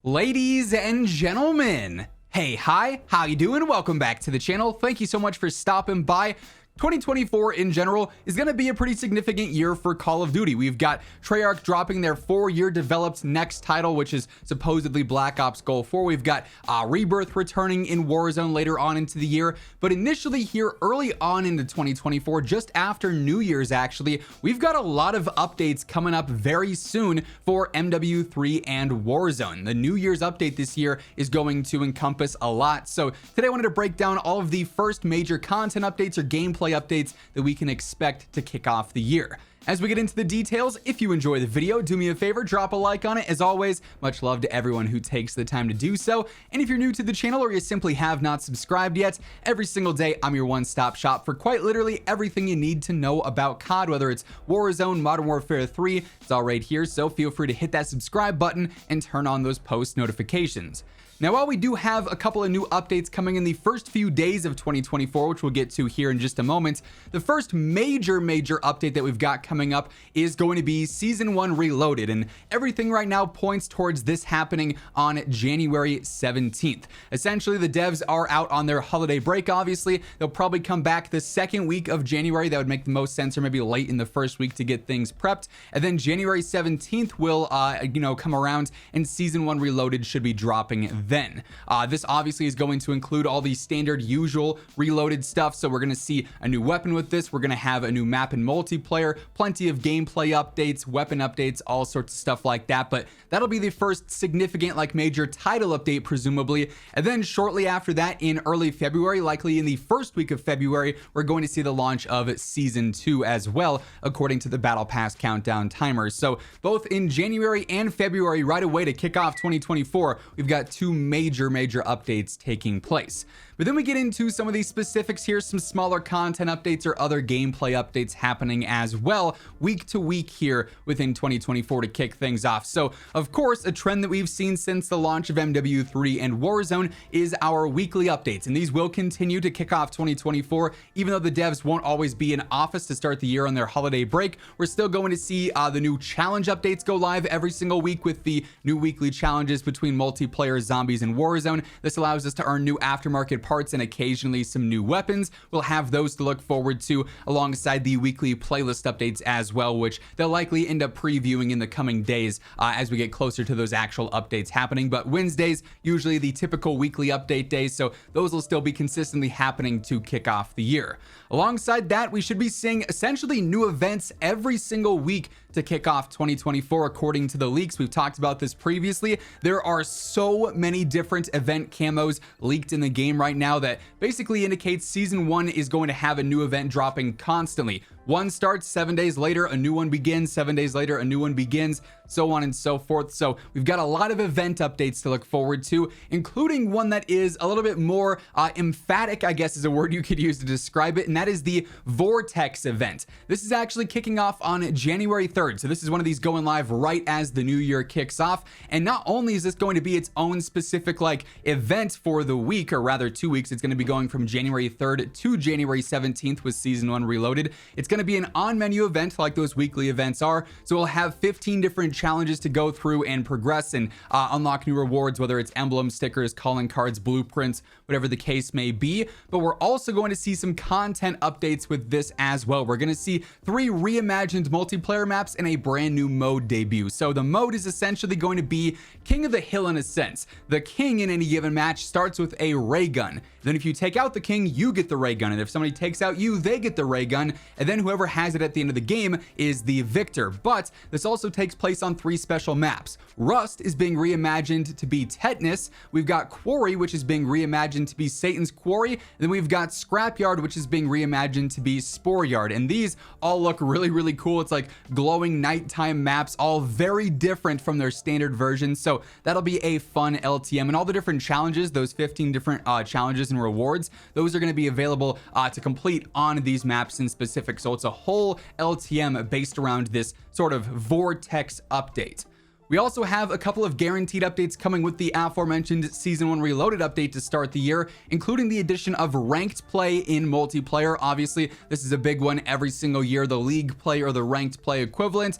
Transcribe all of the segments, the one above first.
Ladies and gentlemen, hey, hi, how you doing? Welcome back to the channel. Thank you so much for stopping by. 2024 in general is going to be a pretty significant year for Call of Duty. We've got Treyarch dropping their 4-year developed next title, which is supposedly Black Ops Gulf 4. We've got Rebirth returning in Warzone later on into the year. But initially here early on into 2024, just after New Year's actually, we've got a lot of updates coming up very soon for MW3 and Warzone. The New Year's update this year is going to encompass a lot. So today I wanted to break down all of the first major content updates or gameplay updates that we can expect to kick off the year. As we get into the details, if you enjoy the video, do me a favor, drop a like on it. As always, much love to everyone who takes the time to do so. And if you're new to the channel or you simply have not subscribed yet, every single day I'm your one-stop shop for quite literally everything you need to know about COD, whether it's Warzone, Modern Warfare 3, it's all right here. So feel free to hit that subscribe button and turn on those post notifications. Now, while we do have a couple of new updates coming in the first few days of 2024, which we'll get to here in just a moment, the first major update that we've got coming up is going to be Season 1 Reloaded, and everything right now points towards this happening on January 17th. Essentially, the devs are out on their holiday break, obviously. They'll probably come back the second week of January. That would make the most sense, or maybe late in the first week to get things prepped. And then January 17th will, come around, and Season 1 Reloaded should be dropping then. This obviously is going to include all the standard usual reloaded stuff, so we're going to see a new weapon with this. We're going to have a new map and multiplayer, plenty of gameplay updates, weapon updates, all sorts of stuff like that. But that'll be the first significant major title update presumably, and then shortly after that in early February, likely in the first week of February, we're going to see the launch of Season 2 as well, according to the Battle Pass countdown timers. So both in January and February, right away to kick off 2024, we've got two major updates taking place. But then we get into some of these specifics here, some smaller content updates or other gameplay updates happening as well, week to week here within 2024 to kick things off. So, of course, a trend that we've seen since the launch of MW3 and Warzone is our weekly updates, and these will continue to kick off 2024. Even though the devs won't always be in office to start the year on their holiday break, we're still going to see the new challenge updates go live every single week with the new weekly challenges between multiplayer, zombies, and Warzone. This allows us to earn new aftermarket parts and occasionally some new weapons. We'll have those to look forward to alongside the weekly playlist updates as well, which they'll likely end up previewing in the coming days as we get closer to those actual updates happening. But Wednesdays, usually the typical weekly update days, so those will still be consistently happening to kick off the year. Alongside that, we should be seeing essentially new events every single week to kick off 2024 according to the leaks. We've talked about this previously. There are so many different event camos leaked in the game right now that basically indicates Season 1 is going to have a new event dropping constantly. One starts, 7 days later, a new one begins, 7 days later, a new one begins, so on and so forth. So we've got a lot of event updates to look forward to, including one that is a little bit more emphatic, I guess is a word you could use to describe it, and that is the VORTEX event. This is actually kicking off on January 3rd. So this is one of these going live right as the new year kicks off. And not only is this going to be its own specific event for the week, or rather 2 weeks, it's going to be going from January 3rd to January 17th with Season 1 Reloaded. It's going to be an on-menu event like those weekly events are. So we'll have 15 different challenges to go through and progress and unlock new rewards, whether it's emblems, stickers, calling cards, blueprints, whatever the case may be. But we're also going to see some content updates with this as well. We're going to see 3 reimagined multiplayer maps and a brand new mode debut. So the mode is essentially going to be King of the Hill in a sense. The king in any given match starts with a ray gun. Then if you take out the king, you get the ray gun. And if somebody takes out you, they get the ray gun. And then whoever has it at the end of the game is the victor. But this also takes place on 3 special maps. Rust is being reimagined to be Tetanus. We've got Quarry, which is being reimagined to be Satan's Quarry. And then we've got Scrapyard, which is being reimagined to be Spore Yard. And these all look really cool. It's like glowing nighttime maps, all very different from their standard versions. So that'll be a fun LTM. And all the different challenges, those 15 different challenges and rewards, those are going to be available to complete on these maps in specific. So it's a whole LTM based around this sort of VORTEX update. We also have a couple of guaranteed updates coming with the aforementioned Season 1 Reloaded update to start the year, including the addition of ranked play in multiplayer. Obviously, this is a big one every single year, the league play or the ranked play equivalent.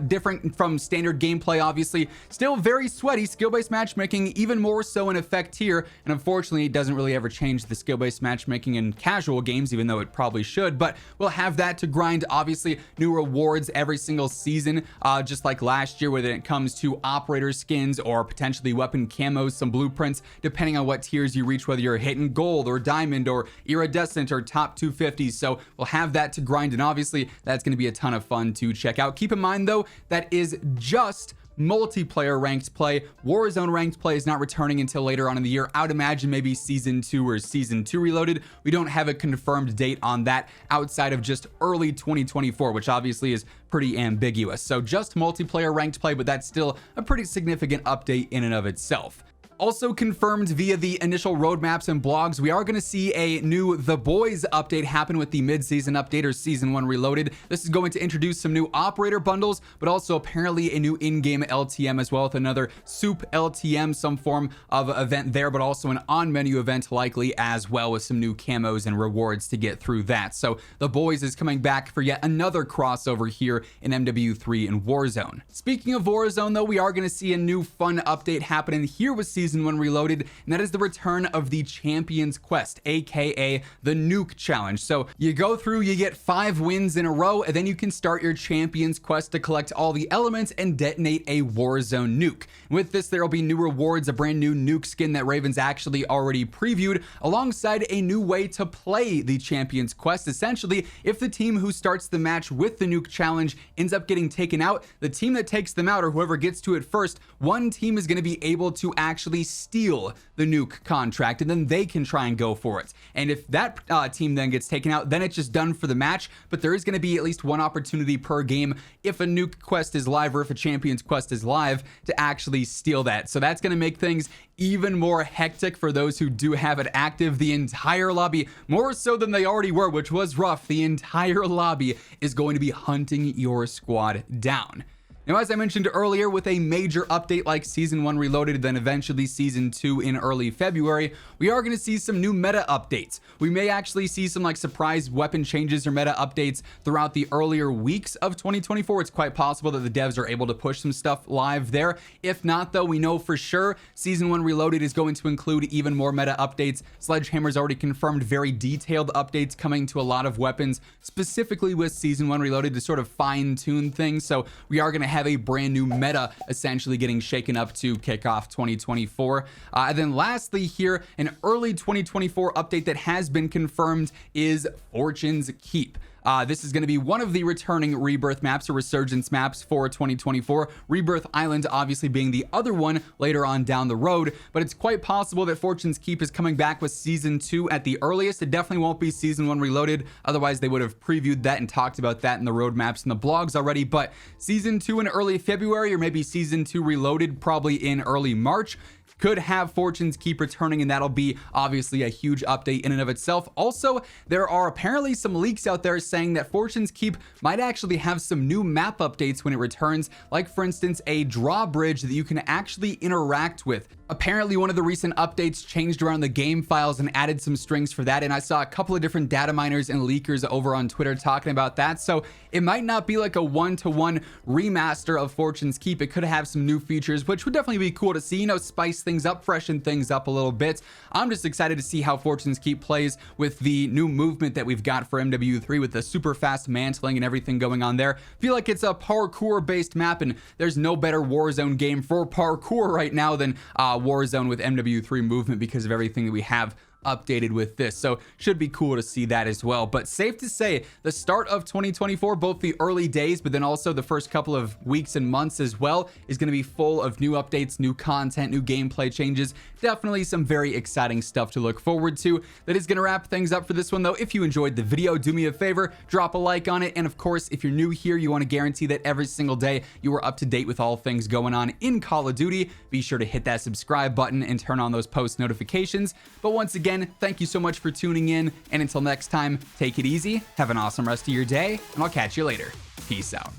Different from standard gameplay, obviously. Still very sweaty, skill-based matchmaking, even more so in effect here. And unfortunately, it doesn't really ever change the skill-based matchmaking in casual games, even though it probably should. But we'll have that to grind. Obviously, new rewards every single season, just like last year when it comes to operator skins or potentially weapon camos, some blueprints, depending on what tiers you reach, whether you're hitting gold or diamond or iridescent or top 250s. So we'll have that to grind, and obviously that's going to be a ton of fun to check out. Keep in mind though, that is just multiplayer ranked play. Warzone ranked play is not returning until later on in the year. I would imagine maybe Season 2 or Season 2 Reloaded. We don't have a confirmed date on that outside of just early 2024, which obviously is pretty ambiguous. So just multiplayer ranked play, but that's still a pretty significant update in and of itself. Also confirmed via the initial roadmaps and blogs, we are going to see a new The Boys update happen with the mid-season update or Season 1 Reloaded. This is going to introduce some new operator bundles, but also apparently a new in-game LTM as well, with another soup LTM, some form of event there, but also an on-menu event likely as well, with some new camos and rewards to get through that. So The Boys is coming back for yet another crossover here in MW3 and Warzone. Speaking of Warzone though, we are going to see a new fun update happening here with Season 1 Reloaded, and that is the return of the Champions Quest, aka the Nuke Challenge. So you go through, you get 5 wins in a row, and then you can start your Champions Quest to collect all the elements and detonate a Warzone nuke. With this, there will be new rewards, a brand new nuke skin that Raven's actually already previewed, alongside a new way to play the Champions Quest. Essentially, if the team who starts the match with the Nuke Challenge ends up getting taken out, the team that takes them out, or whoever gets to it first, one team is going to be able to actually steal the nuke contract, and then they can try and go for it. And if that team then gets taken out, then it's just done for the match. But there is going to be at least one opportunity per game if a nuke quest is live, or if a Champions Quest is live, to actually steal that. So that's going to make things even more hectic for those who do have it active. The entire lobby, more so than they already were, which was rough, the entire lobby is going to be hunting your squad down. Now, as I mentioned earlier, with a major update like Season 1 Reloaded, then eventually Season 2 in early February, we are going to see some new meta updates. We may actually see some like surprise weapon changes or meta updates throughout the earlier weeks of 2024. It's quite possible that the devs are able to push some stuff live there. If not, though, we know for sure Season 1 Reloaded is going to include even more meta updates. Sledgehammer's already confirmed very detailed updates coming to a lot of weapons, specifically with Season 1 Reloaded, to sort of fine-tune things. So we are going to have a brand new meta essentially getting shaken up to kick off 2024. And then lastly here, an early 2024 update that has been confirmed is Fortune's Keep. This is going to be one of the returning Rebirth maps or Resurgence maps for 2024. Rebirth Island obviously being the other one later on down the road, but it's quite possible that Fortune's Keep is coming back with Season 2 at the earliest. It definitely won't be Season 1 Reloaded, otherwise they would have previewed that and talked about that in the roadmaps and the blogs already. But Season 2 in early February, or maybe Season 2 Reloaded probably in early March, could have Fortune's Keep returning, and that'll be obviously a huge update in and of itself. Also, there are apparently some leaks out there saying that Fortune's Keep might actually have some new map updates when it returns, like for instance a drawbridge that you can actually interact with. Apparently one of the recent updates changed around the game files and added some strings for that, and I saw a couple of different data miners and leakers over on Twitter talking about that. So it might not be like a one-to-one remaster of Fortune's Keep. It could have some new features, which would definitely be cool to see, you know, spice things up, freshen things up a little bit. I'm just excited to see how Fortune's Keep plays with the new movement that we've got for MW3, with the super fast mantling and everything going on there. Feel like it's a parkour based map, and there's no better Warzone game for parkour right now than Warzone with MW3 movement, because of everything that we have updated with this. So should be cool to see that as well. But safe to say, the start of 2024, both the early days, but then also the first couple of weeks and months as well, is going to be full of new updates, new content, new gameplay changes. Definitely some very exciting stuff to look forward to. That is going to wrap things up for this one though. If you enjoyed the video, do me a favor, drop a like on it. And of course, if you're new here, you want to guarantee that every single day you are up to date with all things going on in Call of Duty, be sure to hit that subscribe button and turn on those post notifications. But once again, thank you so much for tuning in, and until next time, take it easy, have an awesome rest of your day, and I'll catch you later. Peace out.